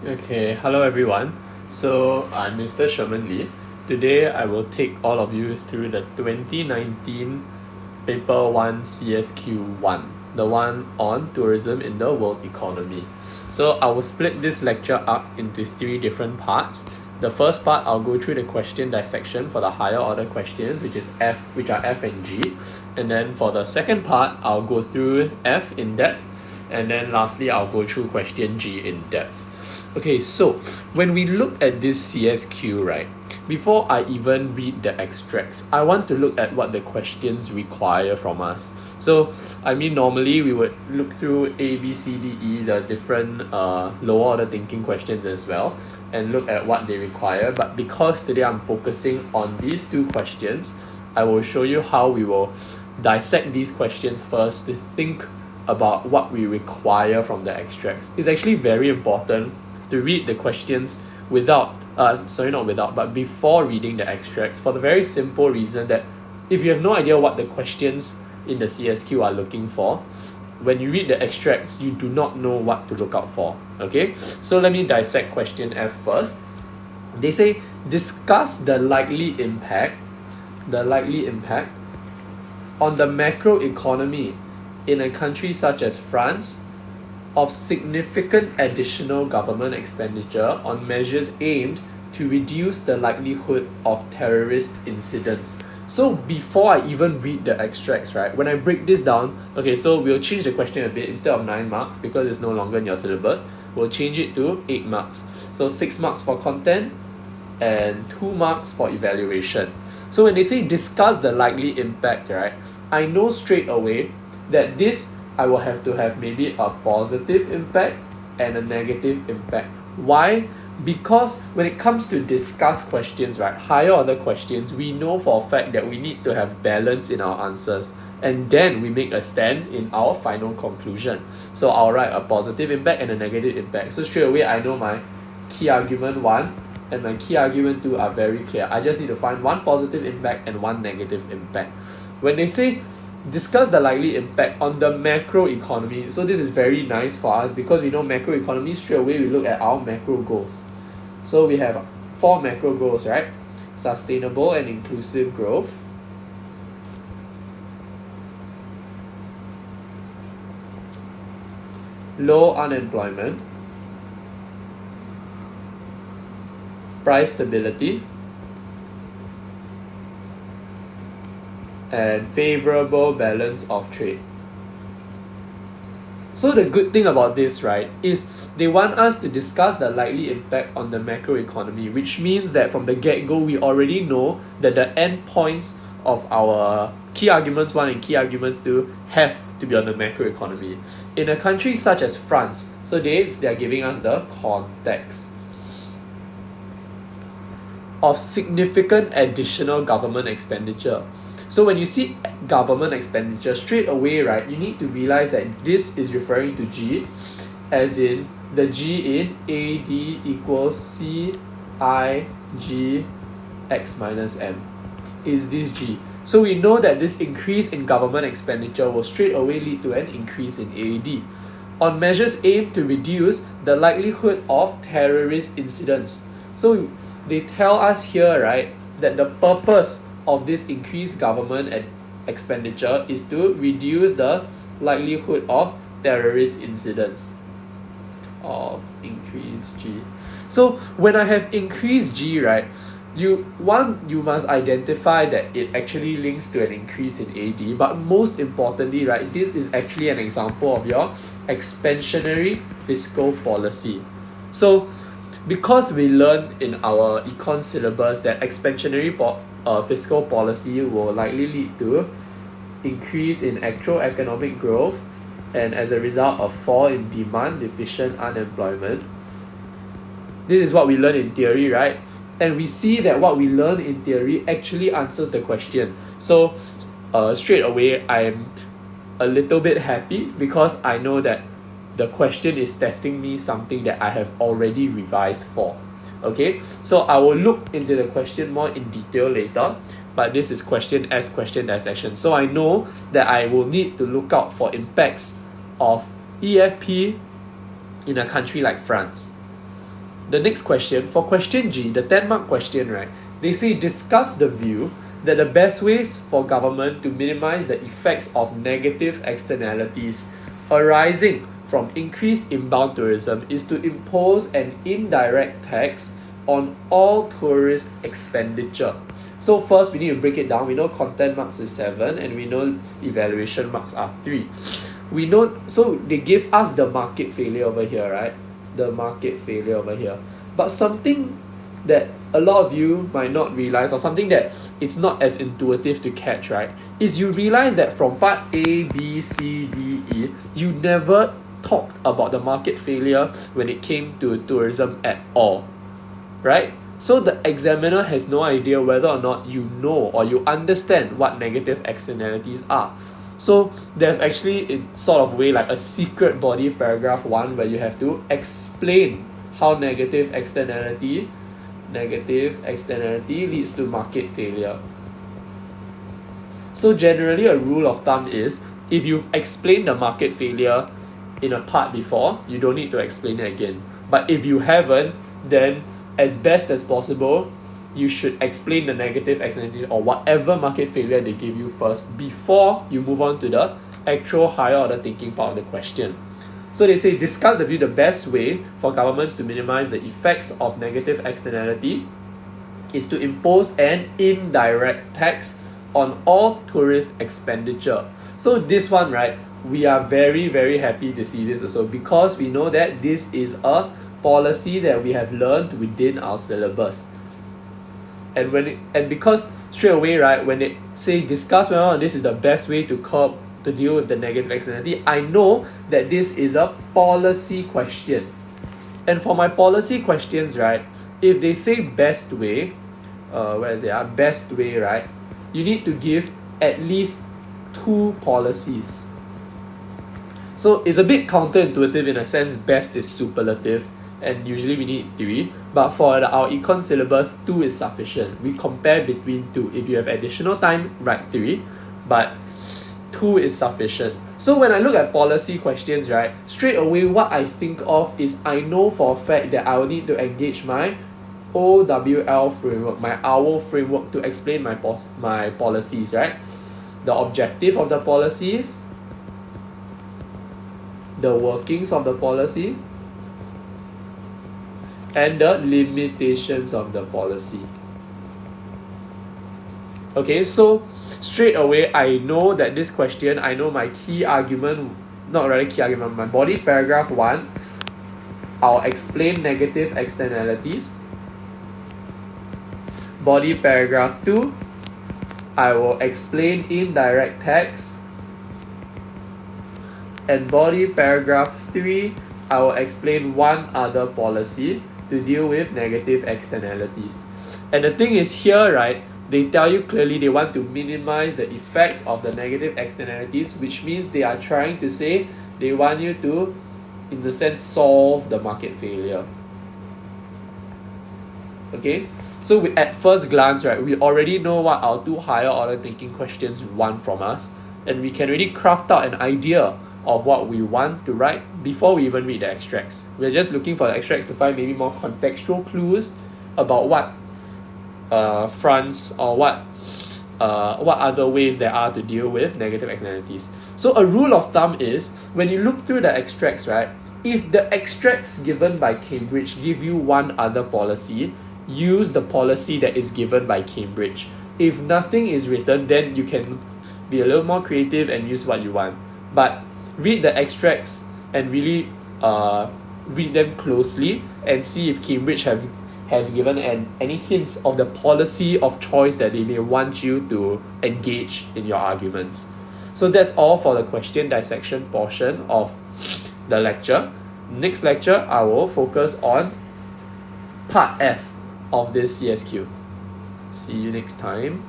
Okay, hello everyone. So I'm Mr. Sherman Lee. Today I will take all of you through the 2019 Paper 1 CSQ1, the one on tourism in the world economy. So I will split this lecture up into three different parts. The first part I'll go through the question dissection for the higher order questions, which are F and G. And then for the second part, I'll go through F in depth, and then lastly I'll go through question G in depth. Okay, so when we look at this CSQ, right, before I even read the extracts, I want to look at what the questions require from us. So, normally we would look through A, B, C, D, E, the different lower order thinking questions as well, and look at what they require. But because today I'm focusing on these two questions, I will show you how we will dissect these questions first to think about what we require from the extracts. It's actually very important to read the questions before reading the extracts, for the very simple reason that if you have no idea what the questions in the CSQ are looking for, when you read the extracts, you do not know what to look out for. Okay, so let me dissect question F first. They say discuss the likely impact on the macro economy in a country such as France of significant additional government expenditure on measures aimed to reduce the likelihood of terrorist incidents. So before I even read the extracts, right, when I break this down, okay, so we'll change the question a bit. Instead of 9 marks, because it's no longer in your syllabus, we'll change it to 8 marks. So 6 marks for content and 2 marks for evaluation. So when they say discuss the likely impact, right, I know straight away that this I will have to have maybe a positive impact and a negative impact. Why? Because when it comes to discuss questions, right, higher order questions, we know for a fact that we need to have balance in our answers, and then we make a stand in our final conclusion. So I'll write a positive impact and a negative impact. So straight away I know my key argument 1 and my key argument 2 are very clear. I just need to find one positive impact and one negative impact. When they say discuss the likely impact on the macro economy, so this is very nice for us because we know macro economy, straight away we look at our macro goals. So we have 4 macro goals, right? Sustainable and inclusive growth, low unemployment, price stability, and favorable balance of trade. So the good thing about this, right, is they want us to discuss the likely impact on the macro economy, which means that from the get-go we already know that the end points of our key arguments 1 and key arguments 2 have to be on the macro economy. In a country such as France, so they are giving us the context of significant additional government expenditure. So when you see government expenditure, straight away, right, you need to realize that this is referring to G, as in the G in AD equals CIG X minus M is this G. So we know that this increase in government expenditure will straight away lead to an increase in AD on measures aimed to reduce the likelihood of terrorist incidents. So they tell us here, right, that the purpose of this increased government expenditure is to reduce the likelihood of terrorist incidents of increased G. So when I have increased G, right, you must identify that it actually links to an increase in AD, but most importantly, right, this is actually an example of your expansionary fiscal policy. So because we learned in our econ syllabus that expansionary fiscal policy will likely lead to increase in actual economic growth, and as a result a fall in demand deficient unemployment. This is what we learn in theory, right? And we see that what we learn in theory actually answers the question. So straight away I'm a little bit happy because I know that the question is testing me something that I have already revised for. Okay, so I will look into the question more in detail later, but this is question as question dissection. So I know that I will need to look out for impacts of EFP in a country like France. the next question, for question G, the 10-mark question, right? They say discuss the view that the best ways for government to minimize the effects of negative externalities arising from increased inbound tourism is to impose an indirect tax on all tourist expenditure. So first we need to break it down. We know content marks is 7 and we know evaluation marks are 3. We know, so they give us the market failure over here, right? The market failure over here. But something that a lot of you might not realize, or something that it's not as intuitive to catch, right, is you realize that from part A, B, C, D, E, you never talked about the market failure when it came to tourism at all, right? So the examiner has no idea whether or not you know or you understand what negative externalities are. So there's actually, in sort of way, like a secret body paragraph 1 where you have to explain how negative externality leads to market failure. So generally a rule of thumb is, if you've explained the market failure in a part before, you don't need to explain it again. But if you haven't, then as best as possible, you should explain the negative externalities or whatever market failure they give you first before you move on to the actual higher order thinking part of the question. So they say discuss the view the best way for governments to minimize the effects of negative externality is to impose an indirect tax on all tourist expenditure. So this one, right, we are very, very happy to see this also, because we know that this is a policy that we have learned within our syllabus. And because straight away, right, when they say discuss whether or not this is the best way to deal with the negative externality, I know that this is a policy question. And for my policy questions, right, if they say best way, best way, right, you need to give at least 2 policies. So it's a bit counterintuitive in a sense. Best is superlative and usually we need 3, but for our econ syllabus, 2 is sufficient. We compare between 2. If you have additional time, write 3, but 2 is sufficient. So when I look at policy questions, right, straight away what I think of is, I know for a fact that I will need to engage my OWL framework, my OWL framework, to explain my policies, right? The objective of the policies, the workings of the policy, and the limitations of the policy. Okay, so straight away I know that this question, I know my key argument, not really key argument, my body paragraph 1, I'll explain negative externalities. Body paragraph 2, I will explain indirect tax. And body paragraph 3, I will explain one other policy to deal with negative externalities. And the thing is here, right, they tell you clearly they want to minimize the effects of the negative externalities, which means they are trying to say they want you to, in the sense, solve the market failure. Okay, so at first glance, right, we already know what our 2 higher order thinking questions want from us, and we can really craft out an idea of what we want to write before we even read the extracts. We're just looking for the extracts to find maybe more contextual clues about what fronts or what other ways there are to deal with negative externalities. So a rule of thumb is, when you look through the extracts, right, if the extracts given by Cambridge give you one other policy, use the policy that is given by Cambridge. If nothing is written, then you can be a little more creative and use what you want. But read the extracts and really read them closely and see if Cambridge have given any hints of the policy of choice that they may want you to engage in your arguments. So that's all for the question dissection portion of the lecture. Next lecture, I will focus on part F of this CSQ. See you next time.